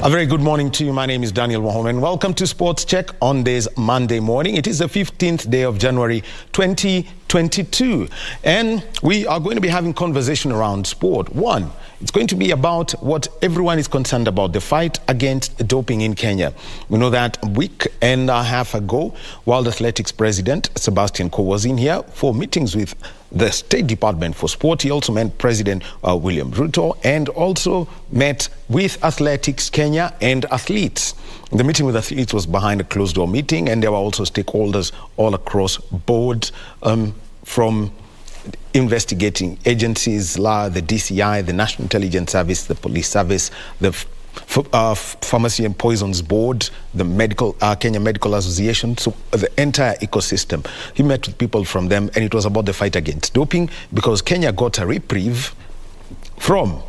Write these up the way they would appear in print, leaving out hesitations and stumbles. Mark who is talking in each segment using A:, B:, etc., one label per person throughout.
A: A very good morning to you. My name is Daniel Mohammed. Welcome to Sports Check on this Monday morning. It is the 15th day of January 2022. And we are going to be having conversation around sport. One, it's going to be about what everyone is concerned about, the fight against doping in Kenya. We know that a week and a half ago, World Athletics President Sebastian Coe was in here for meetings with the State Department for Sport. He also met President William Ruto and also met with Athletics Kenya and athletes. The meeting with athletes was behind a closed-door meeting, and there were also stakeholders all across board from investigating agencies, the DCI, the National Intelligence Service, the Police Service, the Pharmacy and Poisons Board, the Kenya Medical Association, so the entire ecosystem. He met with people from them, and it was about the fight against doping, because Kenya got a reprieve from,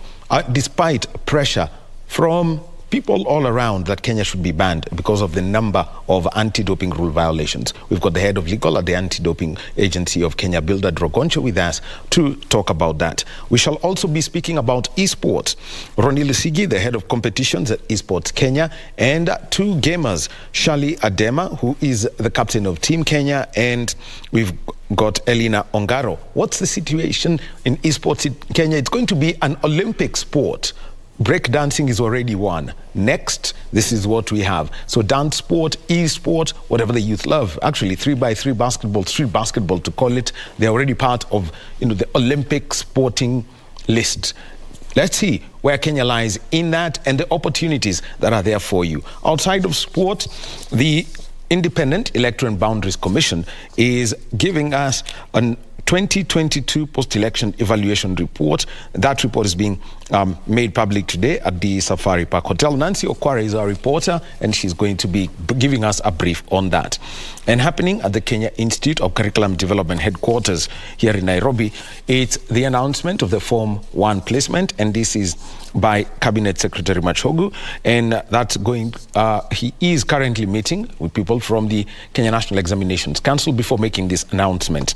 A: despite pressure from people all around, that Kenya should be banned because of the number of anti-doping rule violations. We've got the head of legal at the Anti-Doping Agency of Kenya, Bildad Rogoncho, with us to talk about that. We shall also be speaking about esports. Ronnie Lusigi, the head of competitions at Esports Kenya, and two gamers, Shali Adema, who is the captain of Team Kenya, and we've got Elina Ongaro. What's the situation in esports in Kenya? It's going to be an Olympic sport. Breakdancing is already one. Next, this is what we have. So dance sport, e-sport, whatever the youth love. Actually, 3x3 basketball, street basketball to call it, they're already part of the Olympic sporting list. Let's see where Kenya lies in that and the opportunities that are there for you. Outside of sport, the Independent Electoral and Boundaries Commission is giving us an 2022 post-election evaluation report. That report is being made public today at the Safari Park Hotel. Nancy Okwara is our reporter, and she's going to be giving us a brief on that. And happening at the Kenya Institute of Curriculum Development headquarters here in Nairobi, it's the announcement of the Form 1 placement, and this is by Cabinet Secretary Machogu, and that's going, he is currently meeting with people from the Kenya National Examinations Council before making this announcement.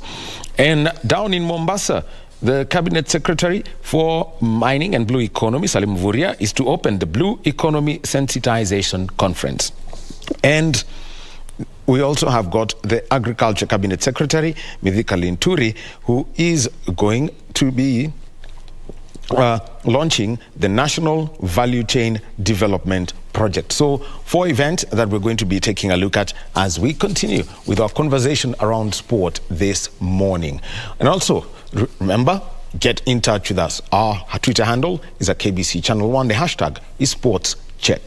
A: And down in Mombasa, the Cabinet Secretary for Mining and Blue Economy, Salim Mvurya, is to open the Blue Economy Sensitization Conference. And we also have got the Agriculture Cabinet Secretary, Mithika Linturi, who is going to be launching the National Value Chain Development Project. So 4 events that we're going to be taking a look at as we continue with our conversation around sport this morning. And also, remember, get in touch with us. Our Twitter handle is at KBC Channel 1. The hashtag is Sports Check.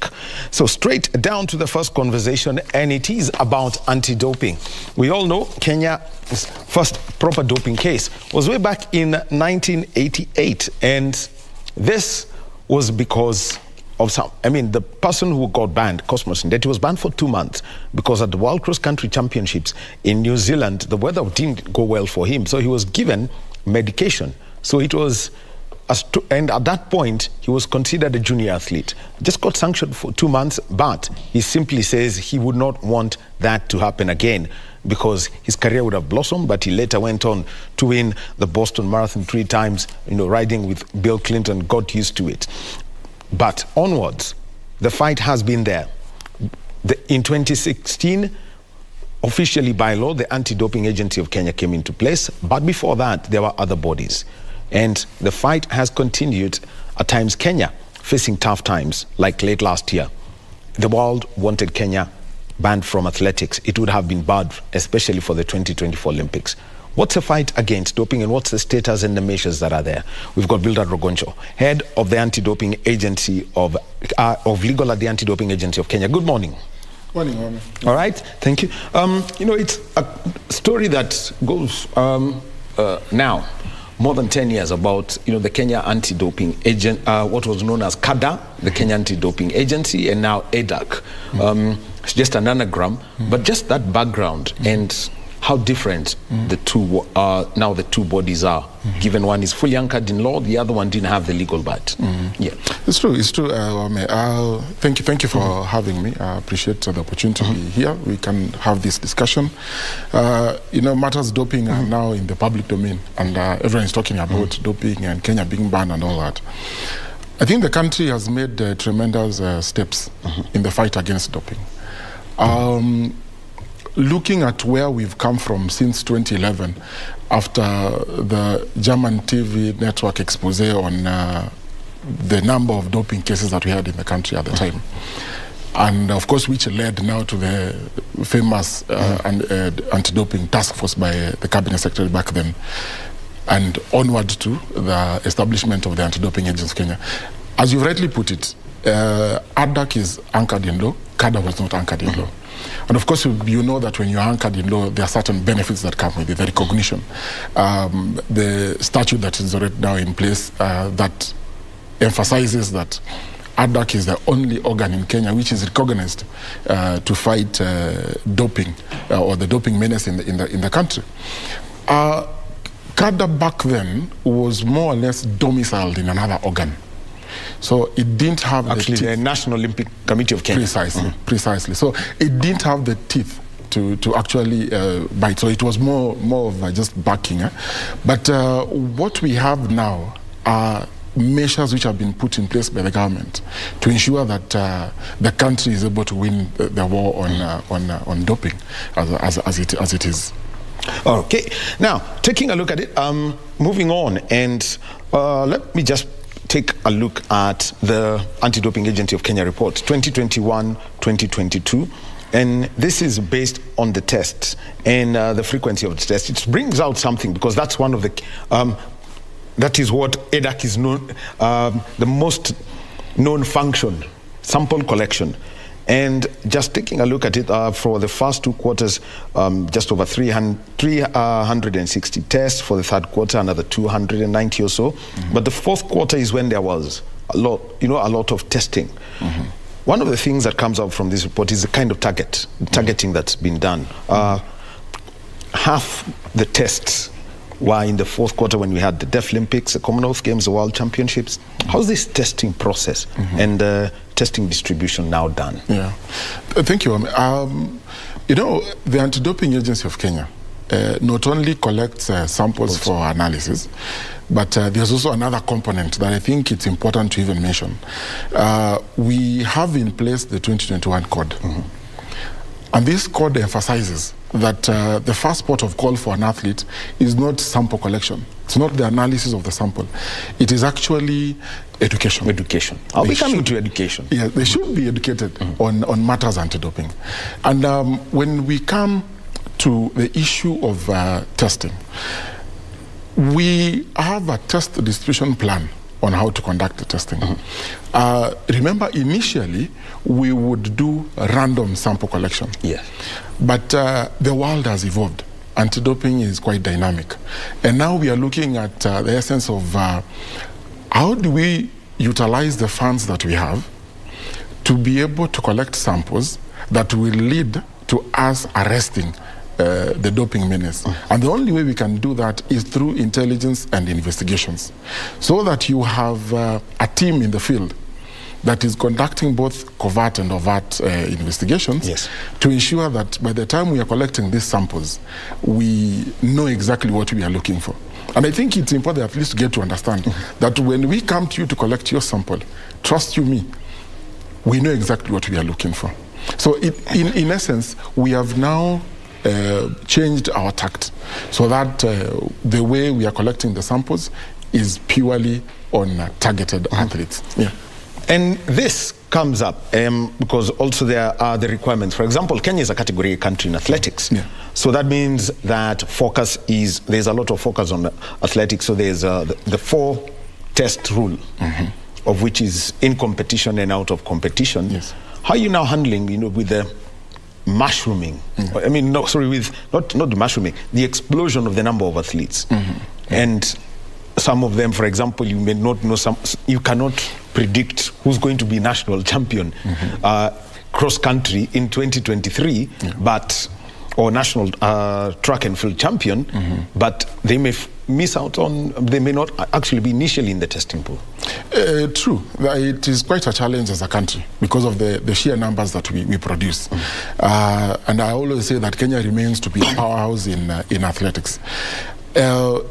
A: So straight down to the first conversation, and it is about anti-doping. We all know Kenya's first proper doping case was way back in 1988, and this was because of the person who got banned, Cosmos Ndeti, was banned for 2 months because at the World Cross Country Championships in New Zealand, the weather didn't go well for him, so he was given medication. So it was, and at that point, he was considered a junior athlete. Just got sanctioned for 2 months, but he simply says he would not want that to happen again because his career would have blossomed, but he later went on to win the Boston Marathon 3 times, riding with Bill Clinton, got used to it. But onwards, the fight has been there. In 2016, officially by law, the Anti-Doping Agency of Kenya came into place. But before that, there were other bodies. And the fight has continued. At times, Kenya facing tough times, like late last year. The world wanted Kenya banned from athletics. It would have been bad, especially for the 2024 Olympics. What's the fight against doping, and what's the status and the measures that are there? We've got Bildad Rogoncho, head of the Anti-Doping Agency of Legal at the Anti-Doping Agency of Kenya. Good morning.
B: Morning, Mama.
A: All right, thank you. It's a story that goes now more than 10 years about, the Kenya Anti-Doping Agent, what was known as KADA, the Kenya Anti-Doping Agency, and now ADAC. It's just an anagram, but just that background and how different the two now the two bodies are, given one is fully anchored in law, the other one didn't have the legal bit. Yeah,
B: it's true. Thank you for having me. I appreciate the opportunity to be here. We can have this discussion. Matters doping are now in the public domain, and everyone is talking about doping and Kenya being banned and all that. I think the country has made tremendous steps in the fight against doping. Looking at where we've come from since 2011, after the German TV network expose on the number of doping cases that we had in the country at the time, and of course which led now to the famous anti-doping task force by the cabinet secretary back then, and onward to the establishment of the Anti-Doping Agency of Kenya. As you rightly put it, ADDAC is anchored in law, CADA was not anchored in law. And of course, you know that when you're anchored in law, there are certain benefits that come with it, the recognition. The statute that is already now in place that emphasizes that ADDAC is the only organ in Kenya which is recognized to fight doping or the doping menace in the country. CADA back then was more or less domiciled in another organ. So it didn't have
A: the National Olympic Committee of Kenya.
B: Precisely. So it didn't have the teeth to actually bite. So it was more of just backing. But what we have now are measures which have been put in place by the government to ensure that the country is able to win the war on doping as it is.
A: Okay. Now, taking a look at it, moving on, and let me just take a look at the Anti-Doping Agency of Kenya report, 2021-2022. And this is based on the tests and the frequency of the tests. It brings out something, because that's one of the, that is what ADDAC is known, the most known function, sample collection. And just taking a look at it, for the first 2 quarters, just over 360 tests. For the third quarter, another 290 or so. But the fourth quarter is when there was a lot of testing. One of the things that comes out from this report is the kind of targeting that's been done. Half the tests were in the fourth quarter when we had the Deaf Olympics, the Commonwealth Games, the World Championships. How's this testing process and testing distribution now done?
B: Yeah, thank you. You know, the Anti-Doping Agency of Kenya not only collects samples for analysis, but there's also another component that I think it's important to even mention. We have in place the 2021 code. And this code emphasizes that the first port of call for an athlete is not sample collection. It's not the analysis of the sample. It is actually education.
A: Education. I'll be coming to education.
B: Yeah, they should be educated on matters anti-doping. And when we come to the issue of testing, we have a test distribution plan on how to conduct the testing. Remember, initially, we would do a random sample collection.
A: Yes.
B: But the world has evolved. Anti-doping is quite dynamic. And now we are looking at the essence of how do we utilize the funds that we have to be able to collect samples that will lead to us arresting the doping menace. And the only way we can do that is through intelligence and investigations, so that you have a team in the field that is conducting both covert and overt investigations to ensure that by the time we are collecting these samples, we know exactly what we are looking for. And I think it's important at least to get to understand that when we come to you to collect your sample, trust you me, we know exactly what we are looking for. So in essence, we have now changed our tact so that the way we are collecting the samples is purely on targeted athletes. Yeah.
A: And this comes up because also there are the requirements. For example, Kenya is a category A country in athletics.
B: Yeah.
A: So that means that there's a lot of focus on athletics. So there's the 4-test rule, of which is in competition and out of competition.
B: Yes.
A: How are you now handling, with the mushrooming? I mean, no, sorry, with not the mushrooming, the explosion of the number of athletes. And some of them, for example, you may not know you cannot predict who's going to be national champion cross-country in 2023, or national track and field champion, but they may miss out on, they may not actually be initially in the testing pool.
B: True. It is quite a challenge as a country because of the sheer numbers that we produce. And I always say that Kenya remains to be a powerhouse in athletics.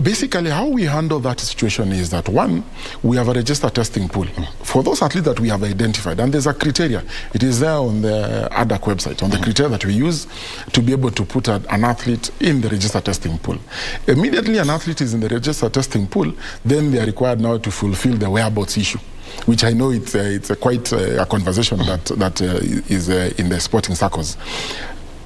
B: Basically, how we handle that situation is that, one, we have a registered testing pool for those athletes that we have identified, and there's a criteria. It is there on the ADAC website, on the criteria that we use to be able to put an athlete in the registered testing pool. Immediately an athlete is in the registered testing pool, then they are required now to fulfill the whereabouts issue, which I know it's quite a conversation that is in the sporting circles.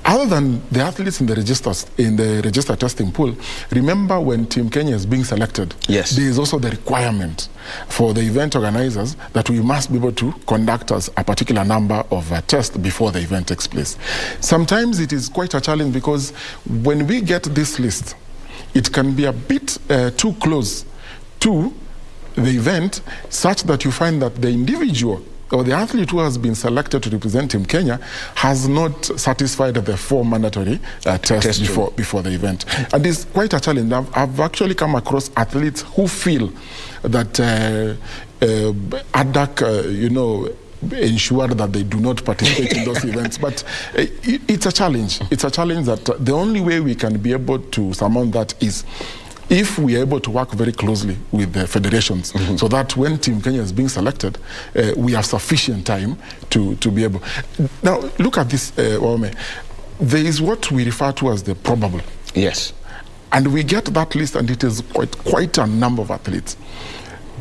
B: Other than the athletes in the register testing pool, remember when Team Kenya is being selected,
A: yes,
B: there is also the requirement for the event organizers that we must be able to conduct a particular number of tests before the event takes place. Sometimes it is quite a challenge because when we get this list, it can be a bit too close to the event, such that you find that the individual or the athlete who has been selected to represent Team Kenya has not satisfied the 4 mandatory tests before the event. And it's quite a challenge. I've actually come across athletes who feel that ADAC, ensure that they do not participate in those events. But it's a challenge. It's a challenge that the only way we can be able to surmount that is if we are able to work very closely with the federations, so that when Team Kenya is being selected, we have sufficient time to be able. Now, look at this, Ome. There is what we refer to as the probable.
A: Yes.
B: And we get that list, and it is quite a number of athletes.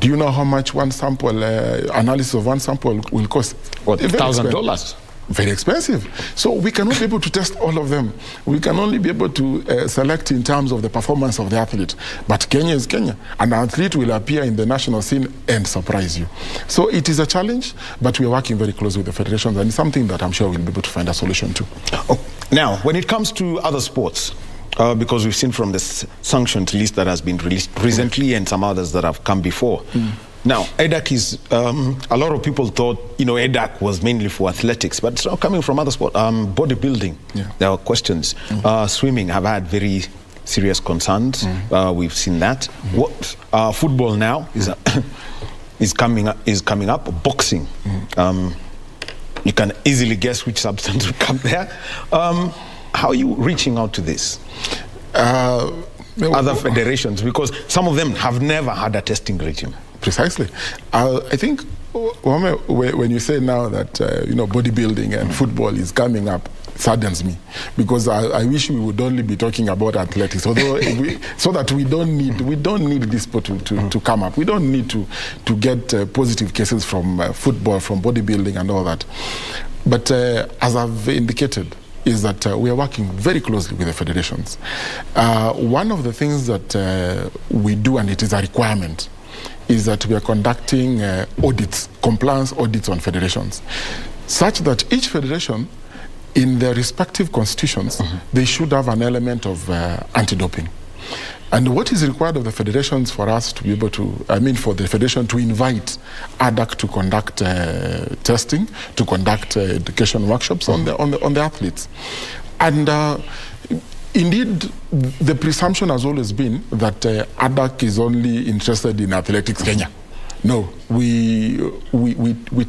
B: Do you know how much one sample, analysis of one sample will cost?
A: What, $1,000?
B: Very expensive. So we cannot be able to test all of them. We can only be able to select in terms of the performance of the athlete. But Kenya is Kenya. An athlete will appear in the national scene and surprise you. So it is a challenge, but we are working very close with the federations, and it's something that I'm sure we'll be able to find a solution to.
A: Oh, now, when it comes to other sports, because we've seen from this sanctioned list that has been released recently and some others that have come before, now, EDAC is, a lot of people thought, EDAC was mainly for athletics, but it's now coming from other sports. Bodybuilding, there are questions. Swimming have had very serious concerns. We've seen that. What football now is coming up. Boxing. You can easily guess which substance will come there. How are you reaching out to this? Other federations, because some of them have never had a testing regime.
B: Precisely. I think when you say now that bodybuilding and football is coming up, saddens me, because I wish we would only be talking about athletics, although so that we don't need this sport to come up. We don't need to get positive cases from football, from bodybuilding and all that. But as I've indicated, is that we are working very closely with the federations. One of the things that we do, and it is a requirement, is that we are conducting audits, compliance audits on federations, such that each federation, in their respective constitutions, they should have an element of anti-doping. And what is required of the federations for us to be able to, for the federation to invite ADAC to conduct testing, to conduct education workshops on the athletes. And indeed, the presumption has always been that ADAC is only interested in athletics Kenya. No, we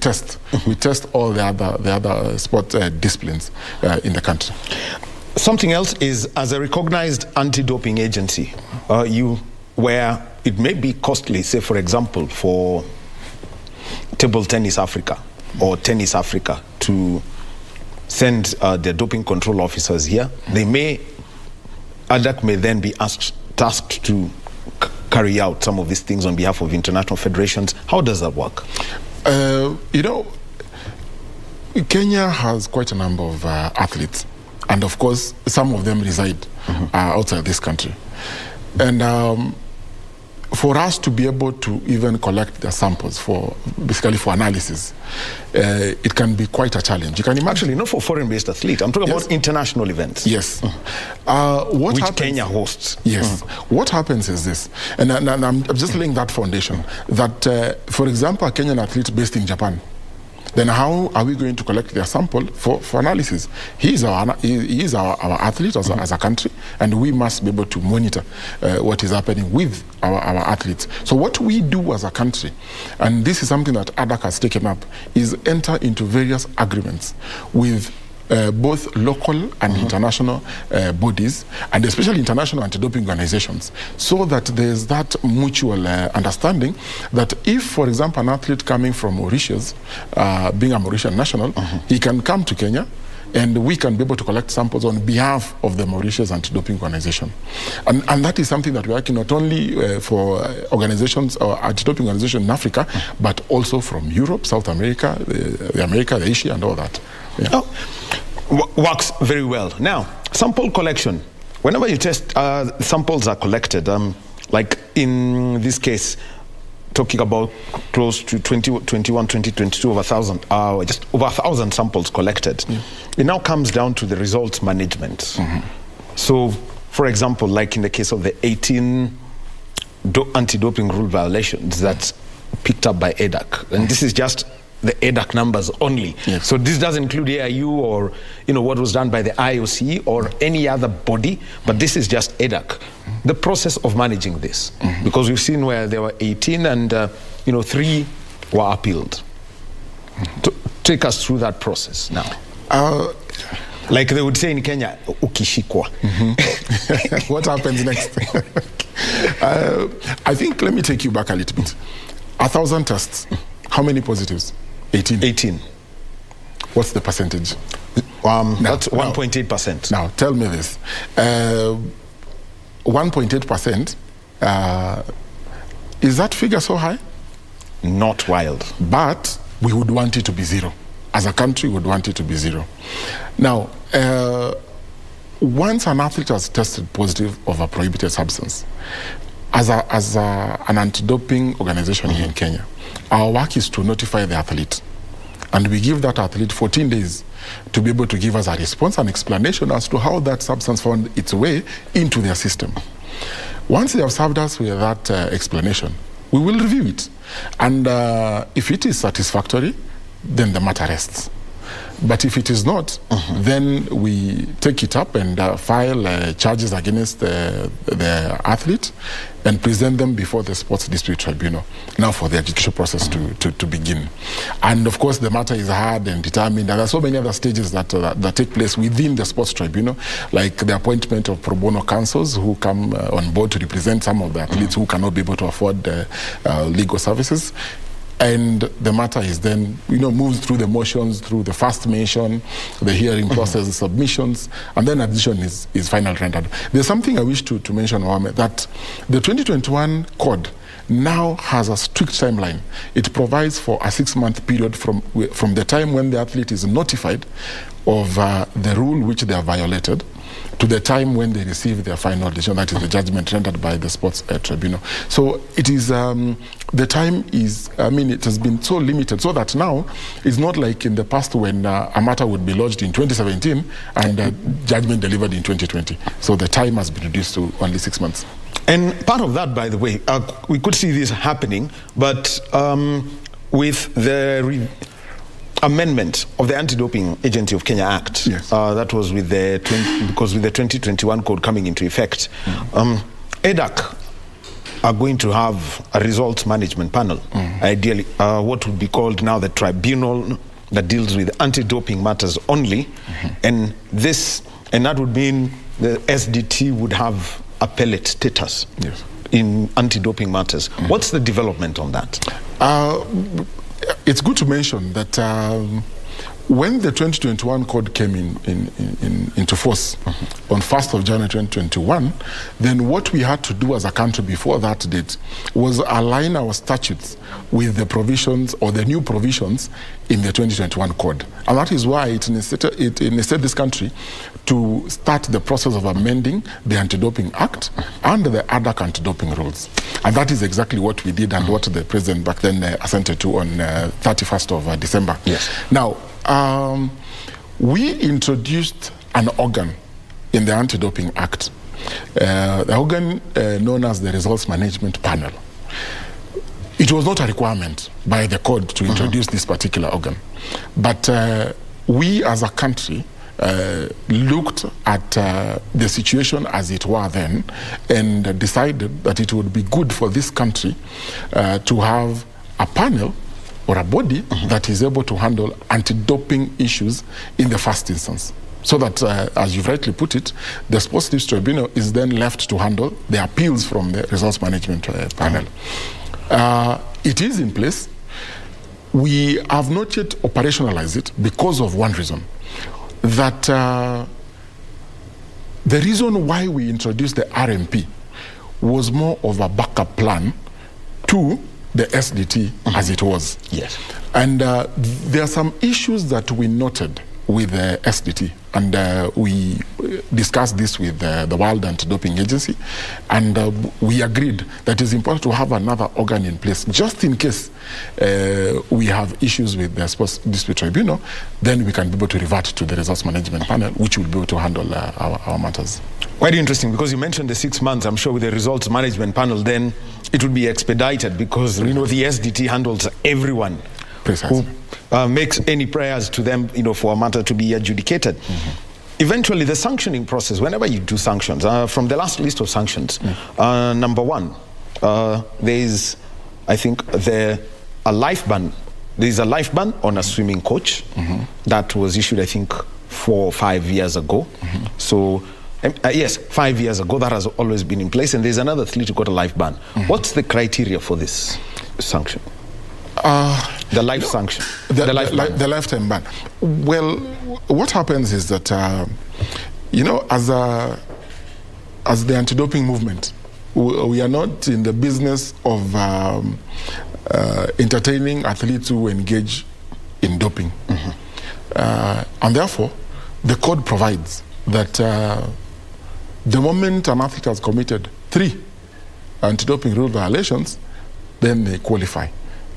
B: test. We test all the other sport disciplines in the country.
A: Something else is, as a recognized anti-doping agency, where it may be costly, say for example, for Table Tennis Africa or Tennis Africa to send their doping control officers here, ADAC may then be tasked to carry out some of these things on behalf of international federations. How does that work?
B: Kenya has quite a number of athletes, and of course some of them reside outside this country, and for us to be able to even collect their samples basically for analysis, it can be quite a challenge. You can imagine.
A: Actually, not for foreign-based athletes. I'm talking about international events.
B: Yes.
A: Which Kenya hosts.
B: Yes. What happens is this, and I'm just laying that foundation, that, for example, a Kenyan athlete based in Japan, then how are we going to collect their sample for analysis? He is our athlete as a country, and we must be able to monitor what is happening with our athletes. So what we do as a country, and this is something that ADAC has taken up, is enter into various agreements with both local and international bodies, and especially international anti-doping organizations, so that there's that mutual understanding that if, for example, an athlete coming from Mauritius, being a Mauritian national, he can come to Kenya, and we can be able to collect samples on behalf of the Mauritius Anti-Doping Organization. And that is something that we're working not only for organizations or anti-doping organizations in Africa, but also from Europe, South America, the Asia, and all that. Yeah.
A: Oh, works very well. Now, sample collection. Whenever you test, samples are collected. Like in this case, talking about close to 2021, 2022, over 1,000, just over 1,000 samples collected. It now comes down to the results management. So, for example, like in the case of the 18 anti-doping rule violations that's picked up by EDAC, and this is just the EDAC numbers only.
B: Yes.
A: So this doesn't include AIU or what was done by the IOC or any other body, but this is just EDAC. The process of managing this, because we've seen where there were 18 and 3 were appealed. Take us through that process now. Like they would say in Kenya, ukishikwa.
B: What happens next? I think, let me take you back a little bit. 1,000 tests. How many positives? 18.
A: 18.
B: What's the percentage?
A: That's 1.8%.
B: Now, tell me this. 1.8%, is that figure so high?
A: Not wild.
B: But we would want it to be zero. As a country, we would want it to be zero. Now, once an athlete has tested positive of a prohibited substance, as an anti-doping organization here in Kenya, our work is to notify the athlete. And we give that athlete 14 days to be able to give us a response and explanation as to how that substance found its way into their system. Once they have served us with that explanation, we will review it. And if it is satisfactory, then the matter rests. But if it is not, then we take it up and file charges against the athlete and present them before the Sports Dispute Tribunal, now for the judicial process to begin. And of course, the matter is heard and determined. And there are so many other stages that take place within the Sports Tribunal, like the appointment of pro bono counsels who come on board to represent some of the athletes who cannot be able to afford legal services. And the matter is then, moved through the motions, through the first mention, the hearing process, the submissions, and then a decision is finally rendered. There's something I wish to mention, Mohammed, that the 2021 code now has a strict timeline. It provides for a 6-month period from the time when the athlete is notified of the rule which they have violated to the time when they receive their final decision, that is the judgment rendered by the Sports Tribunal. So it is, the time is, it has been so limited, so that now it's not like in the past when a matter would be lodged in 2017 and judgment delivered in 2020. So the time has been reduced to only 6 months.
A: And part of that, by the way, we could see this happening, but with the amendment of the Anti-Doping Agency of Kenya Act,
B: yes.
A: That was with the 2021 code coming into effect, EDAC are going to have a results management panel, ideally what would be called now the tribunal that deals with anti-doping matters only, and that would mean the SDT would have appellate status in anti-doping matters. What's the development on that?
B: It's good to mention that when the 2021 code came into force on 1st of January 2021, then what we had to do as a country before that date was align our statutes with the provisions or the new provisions in the 2021 code. And that is why it necessitated this country to start the process of amending the Anti-Doping Act and the ADAC anti-doping rules. And that is exactly what we did and what the president back then assented to on 31st of December.
A: Yes.
B: Now, we introduced an organ in the Anti-Doping Act, the organ known as the Results Management Panel. It was not a requirement by the code to introduce this particular organ, but we as a country looked at the situation as it were then and decided that it would be good for this country to have a panel or a body that is able to handle anti-doping issues in the first instance. So that, as you've rightly put it, the Sports Dispute Tribunal is then left to handle the appeals from the results management panel. It is in place. We have not yet operationalized it because of one reason. That the reason why we introduced the RMP was more of a backup plan to the SDT as it was.
A: Yes.
B: And there are some issues that we noted with the SDT, and we discussed this with the World Anti-Doping Agency, and we agreed that it's important to have another organ in place just in case we have issues with the Sports Dispute Tribunal. Then we can be able to revert to the results management panel, which will be able to handle our matters.
A: Quite interesting, because you mentioned the 6 months. I'm sure with the results management panel, then it would be expedited, because the SDT handles everyone.
B: Precisely.
A: Who makes any prayers to them, for a matter to be adjudicated. Eventually, the sanctioning process, whenever you do sanctions, from the last list of sanctions, number one, there is, I think, a life ban. There is a life ban on a swimming coach that was issued, I think, 4 or 5 years ago. So, yes, 5 years ago, that has always been in place. And there's another athlete who got a life ban. What's the criteria for this sanction? The life sanction.
B: The lifetime ban. Well, what happens is that, as the anti-doping movement, we are not in the business of entertaining athletes who engage in doping. And therefore, the code provides that the moment an athlete has committed 3 anti-doping rule violations, then they qualify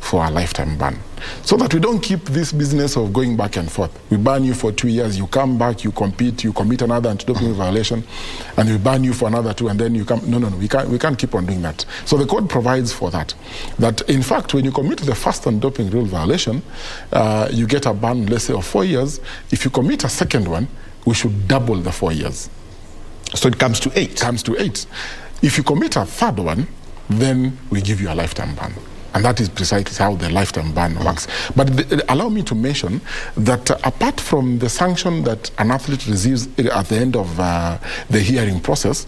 B: for a lifetime ban. So that we don't keep this business of going back and forth. We ban you for 2 years, you come back, you compete, you commit another anti-doping violation, and we ban you for another 2, and then you come. No, we can't keep on doing that. So the code provides for that. That in fact, when you commit the first anti-doping rule violation, you get a ban, let's say, of 4 years. If you commit a second one, we should double the 4 years.
A: So it comes to 8.
B: Comes to 8. If you commit a third one, then we give you a lifetime ban. And that is precisely how the lifetime ban works. But allow me to mention that apart from the sanction that an athlete receives at the end of the hearing process,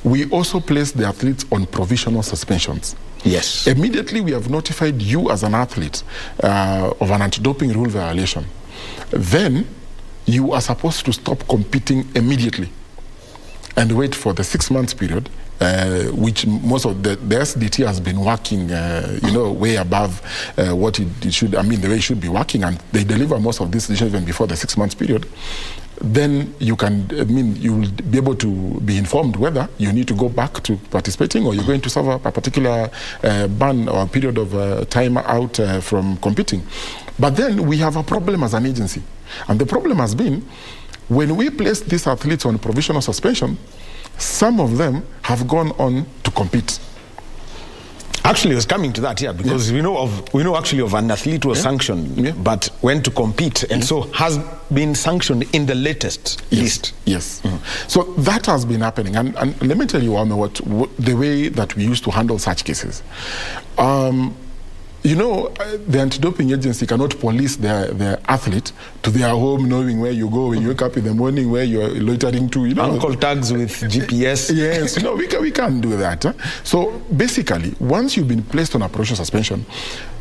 B: we also place the athletes on provisional suspensions.
A: Yes.
B: Immediately we have notified you as an athlete of an anti-doping rule violation. Then you are supposed to stop competing immediately and wait for the 6 months period, which most of the SDT has been working, way above what it should, the way it should be working, and they deliver most of these decisions even before the 6 months period. Then you can, you will be able to be informed whether you need to go back to participating or you're going to serve a particular ban or period of time out from competing. But then we have a problem as an agency. And the problem has been, when we place these athletes on provisional suspension, some of them have gone on to compete.
A: Actually, I was coming to that here, because we know actually of an athlete who was sanctioned, but went to compete, and so has been sanctioned in the latest list.
B: Yes. So that has been happening, and let me tell you, what the way that we used to handle such cases. The anti-doping agency cannot police their athlete to their home, knowing where you go when you wake up in the morning, where you're loitering to.
A: Uncle tags with GPS.
B: Yes, we can't do that. So basically, once you've been placed on a provisional suspension,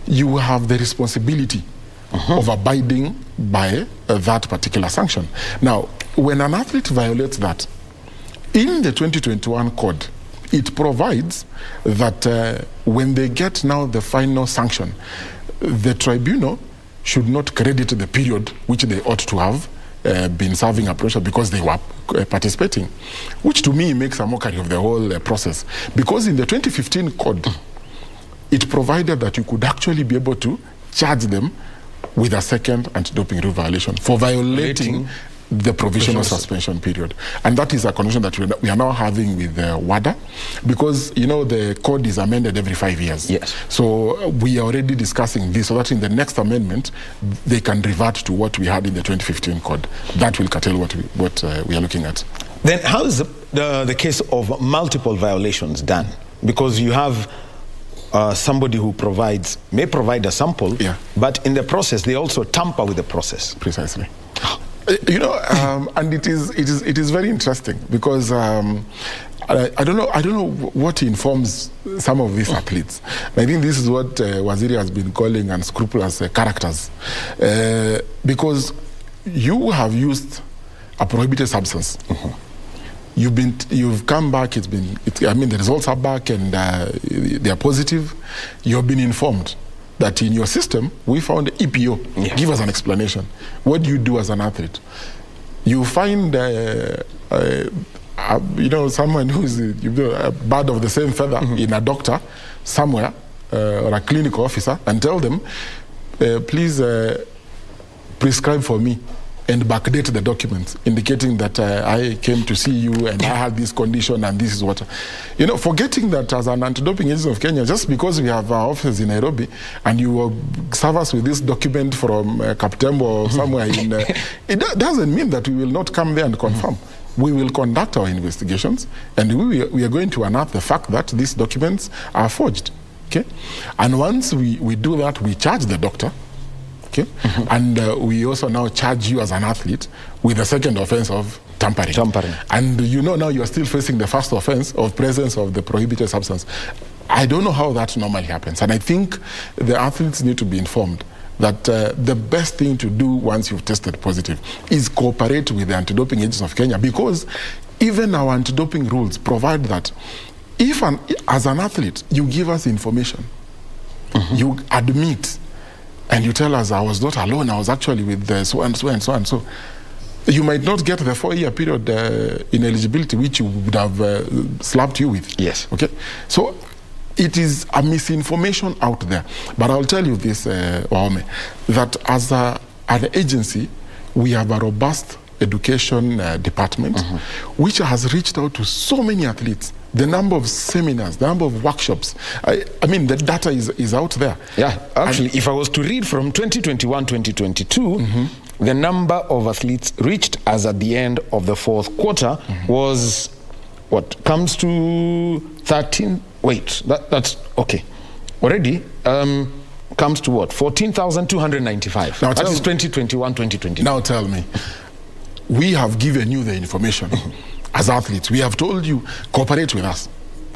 B: you have the responsibility of abiding by that particular sanction. Now, when an athlete violates that, in the 2021 code, it provides that when they get now the final sanction, the tribunal should not credit the period which they ought to have been serving a pressure because they were participating, which to me makes a mockery of the whole process. Because in the 2015 code, it provided that you could actually be able to charge them with a second anti-doping rule violation for violating the provisional suspension period. And that is a condition that we are now having with WADA, because the code is amended every 5 years.
A: Yes.
B: So we are already discussing this, so that in the next amendment they can revert to what we had in the 2015 code. That will curtail what we are looking at.
A: Then how is the case of multiple violations done? Because you have somebody who may provide a sample,
B: yeah,
A: but in the process they also tamper with the process.
B: Precisely. You know, and it is very interesting because I don't know what informs some of these athletes. And I think this is what Waziri has been calling unscrupulous characters, because you have used a prohibited substance.
A: Mm-hmm.
B: You've come back. I mean, the results are back and they are positive. You've been informed that in your system we found EPO.
A: Yeah.
B: Give us an explanation. What do you do as an athlete? You find you know, someone who's a bird of the same feather, mm-hmm, in a doctor somewhere or a clinical officer, and tell them, please prescribe for me and backdate the documents indicating that I came to see you and I had this condition and this is what, you know, forgetting that as an anti-doping agency of Kenya, just because we have our office in Nairobi and you will serve us with this document from Kaptembo or somewhere in, it doesn't mean that we will not come there and confirm. We will conduct our investigations and we are going to unearth the fact that these documents are forged. Okay? And once we do that, we charge the doctor. Okay? Mm-hmm. And we also now charge you as an athlete with the second offense of tampering. And you know, now you are still facing the first offense of presence of the prohibited substance. I don't know how that normally happens. And I think the athletes need to be informed that the best thing to do once you've tested positive is cooperate with the anti-doping agency of Kenya, because even our anti-doping rules provide that if as an athlete you give us information, mm-hmm, you admit and you tell us, I was not alone, I was actually with so and so and so and so, you might not get the 4-year period ineligibility which you would have slapped you with.
A: Yes.
B: Okay. So it is a misinformation out there. But I'll tell you this, Wahome, that as an agency, we have a robust education department, mm-hmm, which has reached out to so many athletes. The number of seminars, the number of workshops, I mean, the data is out there.
A: Yeah, actually, if I was to read from 2021-2022, mm-hmm, the number of athletes reached as at the end of the fourth quarter, mm-hmm, was, what, comes to 13, wait, that's, okay, already, comes to what, 14,295. That is 2021-2022.
B: Now tell me, we have given you the information. As athletes, we have told you, cooperate with us.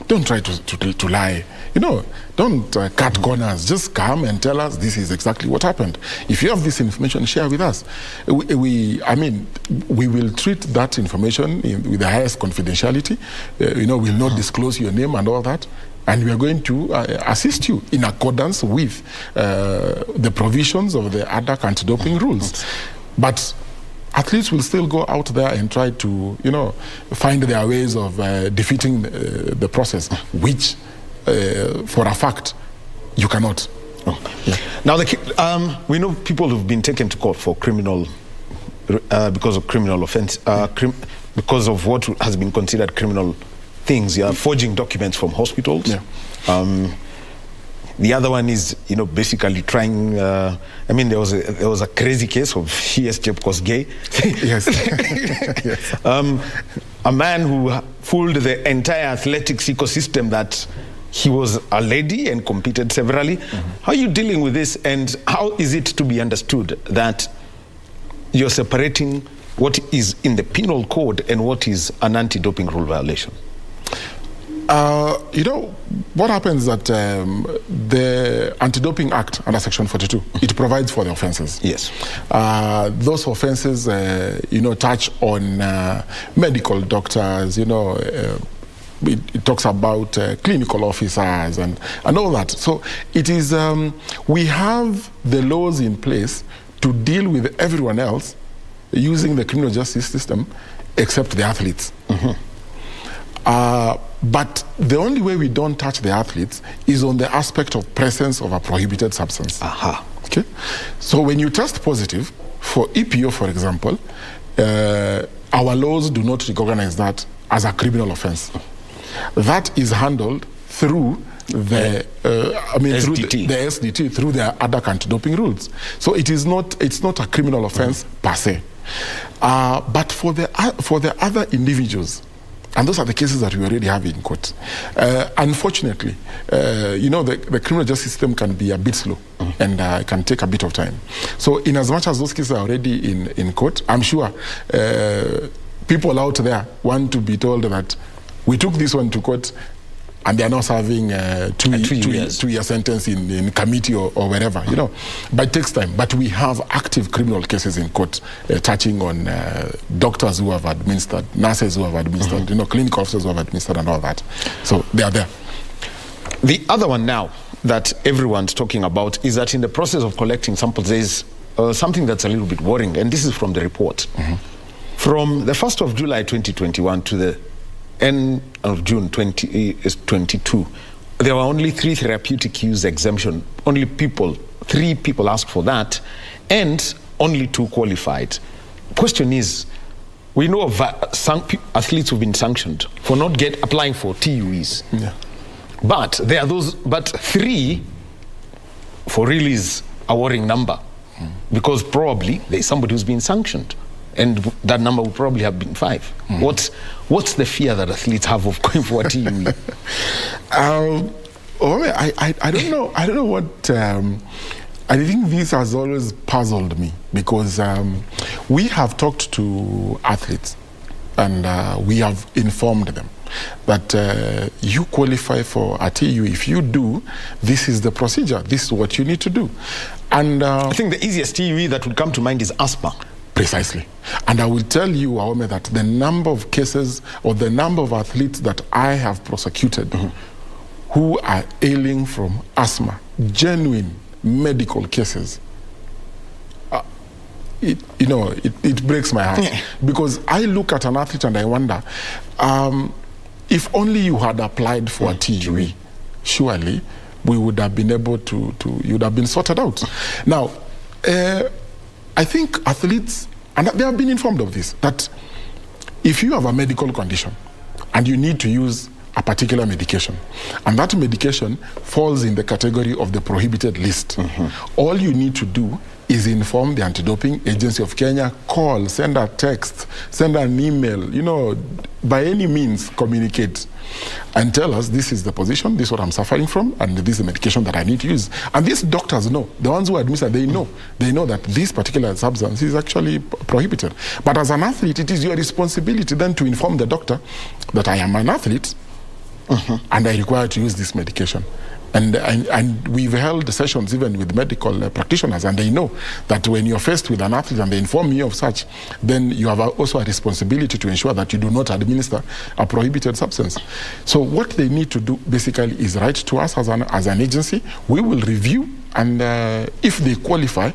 B: Don't try to lie. You know, don't cut corners. Just come and tell us this is exactly what happened. If you have this information, share with us. I mean, we will treat that information with the highest confidentiality. You know, we'll not disclose your name and all that. And we are going to assist you in accordance with the provisions of the ADAC anti-doping rules. But athletes will still go out there and try to, you know, find their ways of defeating the process, which, for a fact, you cannot.
A: Oh. Yeah. Now, we know people who've been taken to court for criminal, because of criminal offense, because of what has been considered criminal things. Yeah, forging documents from hospitals. Yeah. The other one is, you know, basically trying. I mean, there was a crazy case of ESJ because gay.
B: Yes. Yes.
A: A man who fooled the entire athletics ecosystem that he was a lady and competed severally. Mm-hmm. How are you dealing with this, and how is it to be understood that you're separating what is in the penal code and what is an anti-doping rule violation?
B: You know, what happens is that the Anti-Doping Act under Section 42, it provides for the offenses.
A: Yes.
B: Those offenses, you know, touch on medical doctors, you know, it talks about clinical officers and all that. So it is, we have the laws in place to deal with everyone else using the criminal justice system except the athletes. Mm-hmm. But the only way we don't touch the athletes is on the aspect of presence of a prohibited substance.
A: Aha.
B: Okay? So when you test positive for EPO, for example, our laws do not recognize that as a criminal offense. That is handled through the through the SDT, through the ADAC anti-doping rules. So it's not a criminal offense per se. But for the other individuals And those are the cases that we already have in court. Unfortunately, you know, the criminal justice system can be a bit slow, and it can take a bit of time. So in as much as those cases are already in court, I'm sure people out there want to be told that we took this one to court and they are now serving two-year sentence in committee or wherever, you know. But it takes time. But we have active criminal cases in court touching on doctors who have administered, nurses who have administered, you know, clinical officers who have administered and all that. So they are there.
A: The other one now that everyone's talking about is that in the process of collecting samples, there's something that's a little bit worrying, and this is from the report. From the 1st of July 2021 to the end of June 2022, there were only 3 therapeutic use exemption. Only 3 people asked for that, and only 2 qualified. Question is, we know of athletes who've been sanctioned for not applying for TUEs.
B: Yeah.
A: But there are those, but 3 for really is a worrying number, because probably there's somebody who's been sanctioned, and that number would probably have been 5. What's the fear that athletes have of going for a TUE?
B: I don't know. I don't know what. I think this has always puzzled me, because we have talked to athletes and we have informed them that you qualify for a TUE. If you do, this is the procedure. This is what you need to do. And
A: I think the easiest TUE that would come to mind is asthma.
B: Precisely. And I will tell you, Awome, that the number of cases or the number of athletes that I have prosecuted who are ailing from asthma, genuine medical cases, it breaks my heart. Because I look at an athlete and I wonder, if only you had applied for a TUE, surely we would have been able to you would have been sorted out. Now, I think athletes, and they have been informed of this, that if you have a medical condition and you need to use a particular medication, and that medication falls in the category of the prohibited list, all you need to do is inform the Anti-Doping Agency of Kenya, call, send a text, send an email, you know, by any means communicate and tell us, this is the position, this is what I'm suffering from, and this is the medication that I need to use. And these doctors know, the ones who administer, they know that this particular substance is actually prohibited. But as an athlete, it is your responsibility then to inform the doctor that I am an athlete and I require to use this medication. And we've held sessions even with medical practitioners, and they know that when you're faced with an athlete and they inform you of such, then you have also a responsibility to ensure that you do not administer a prohibited substance. So what they need to do basically is write to us as an agency. We will review, and if they qualify,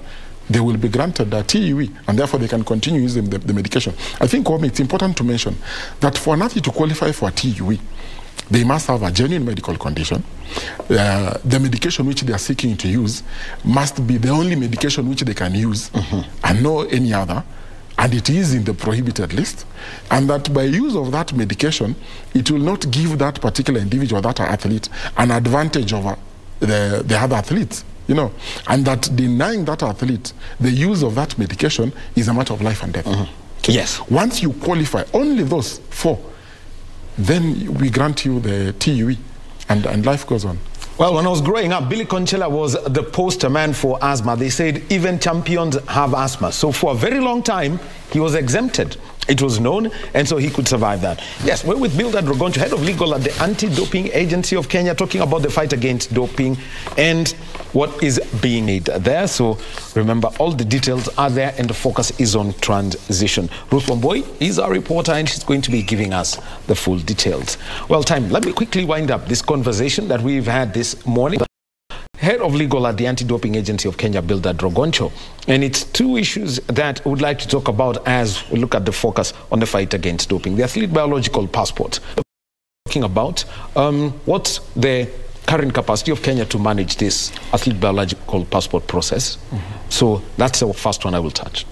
B: they will be granted a TUE, and therefore they can continue using the medication. I think, it's important to mention that for an athlete to qualify for a TUE, they must have a genuine medical condition. The medication which they are seeking to use must be the only medication which they can use and no any other, and it is in the prohibited list, and that by use of that medication, it will not give that particular individual, that athlete, an advantage over the other athletes, you know, and that denying that athlete the use of that medication is a matter of life and death.
A: Yes.
B: Once you qualify, only those 4, then we grant you the TUE, and life goes on.
A: Well, when I was growing up, Billy Conchela was the poster man for asthma. They said even champions have asthma. So for a very long time, he was exempted. It was known, and so he could survive that. Yes, we're with Bildad Rogoncho, head of legal at the Anti-Doping Agency of Kenya, talking about the fight against doping and what is being made there. So remember, all the details are there, and the focus is on transition. Ruth Wamboi is our reporter, and she's going to be giving us the full details. Well, let me quickly wind up this conversation that we've had this morning. Head of legal at the Anti-Doping Agency of Kenya, Bildad Rogoncho. And it's 2 issues that we would like to talk about as we look at the focus on the fight against doping. The athlete biological passport. Talking about what's the current capacity of Kenya to manage this athlete biological passport process. So that's the first one I will touch.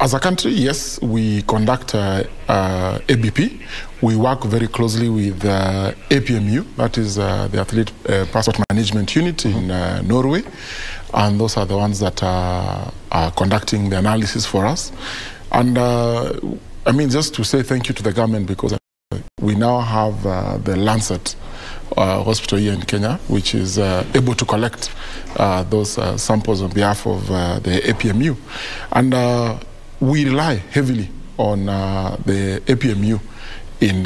B: As a country, yes, we conduct ABP. We work very closely with APMU, that is the Athlete Passport Management Unit in Norway. And those are the ones that are conducting the analysis for us. And I mean, just to say thank you to the government, because we now have the Lancet hospital here in Kenya, which is able to collect those samples on behalf of the APMU. And we rely heavily on the APMU in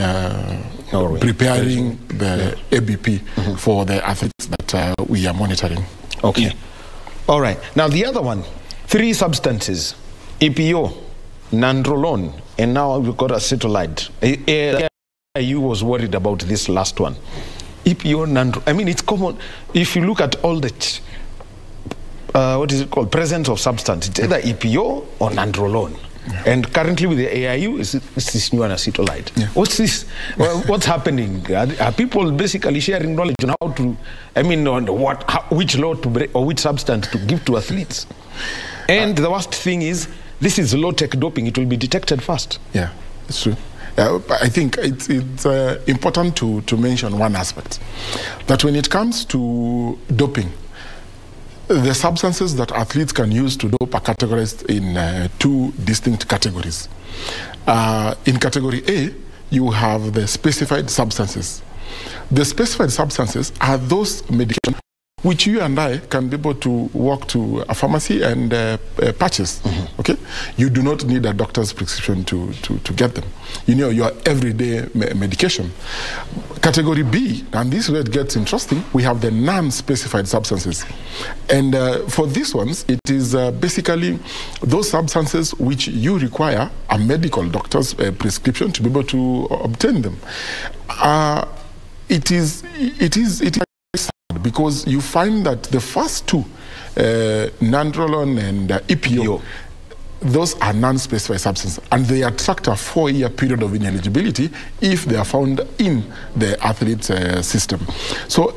B: preparing the ABP for the athletes that we are monitoring.
A: Okay. All right. Now, the other one, 3 substances, EPO, nandrolone, and now we've got acetylide. You was worried about this last one. EPO, nandrolone. I mean, it's common. If you look at all the, what is it called, presence of substance, it's either EPO or nandrolone. Yeah. And currently with the AIU, it's this new acetylide. Yeah. What's this? What's happening? Are people basically sharing knowledge on how to, I mean, on which law to break or which substance to give to athletes? And the worst thing is, this is low-tech doping. It will be detected fast.
B: Yeah, it's true. I think it's important to mention one aspect, that when it comes to doping, the substances that athletes can use to dope are categorized in 2 distinct categories. In category A, you have the specified substances. The specified substances are those medications which you and I can be able to walk to a pharmacy and purchase. Okay, you do not need a doctor's prescription to get them. You know, your everyday medication. Category B, and this is where it gets interesting, we have the non-specified substances. And for these ones, it is basically those substances which you require a medical doctor's prescription to be able to obtain them. It is because you find that the first 2, nandrolone and EPO, those are non-specified substances, and they attract a 4-year period of ineligibility if they are found in the athlete's system. So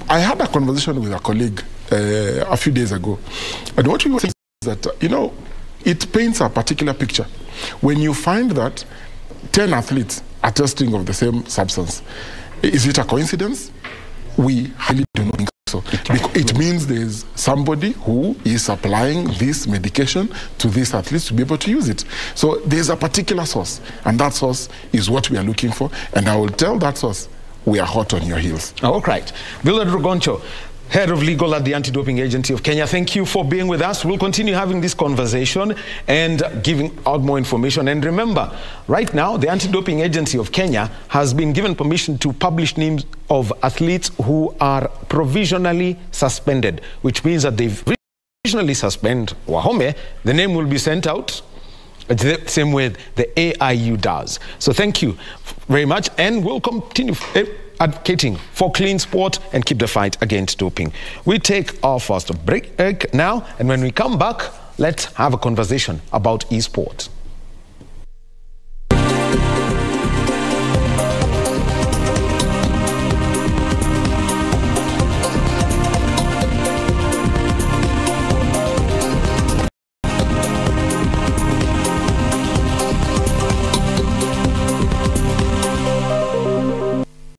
B: I had a conversation with a colleague a few days ago, and what we were saying is that, you know, it paints a particular picture. When you find that 10 athletes are testing of the same substance, is it a coincidence? We highly do not think so. It means there's somebody who is supplying this medication to these athletes to be able to use it. So there's a particular source, and that source is what we are looking for. And I will tell that source, we are hot on your heels.
A: All right. Willard Rugoncho, Head of Legal at the Anti-Doping Agency of Kenya, thank you for being with us. We'll continue having this conversation and giving out more information. And remember, right now, the Anti-Doping Agency of Kenya has been given permission to publish names of athletes who are provisionally suspended, which means that they've provisionally suspended Wahome. The name will be sent out the same way the AIU does. So thank you very much, and we'll continue advocating for clean sport and keep the fight against doping. We take our first break now, and when we come back, let's have a conversation about e-sport.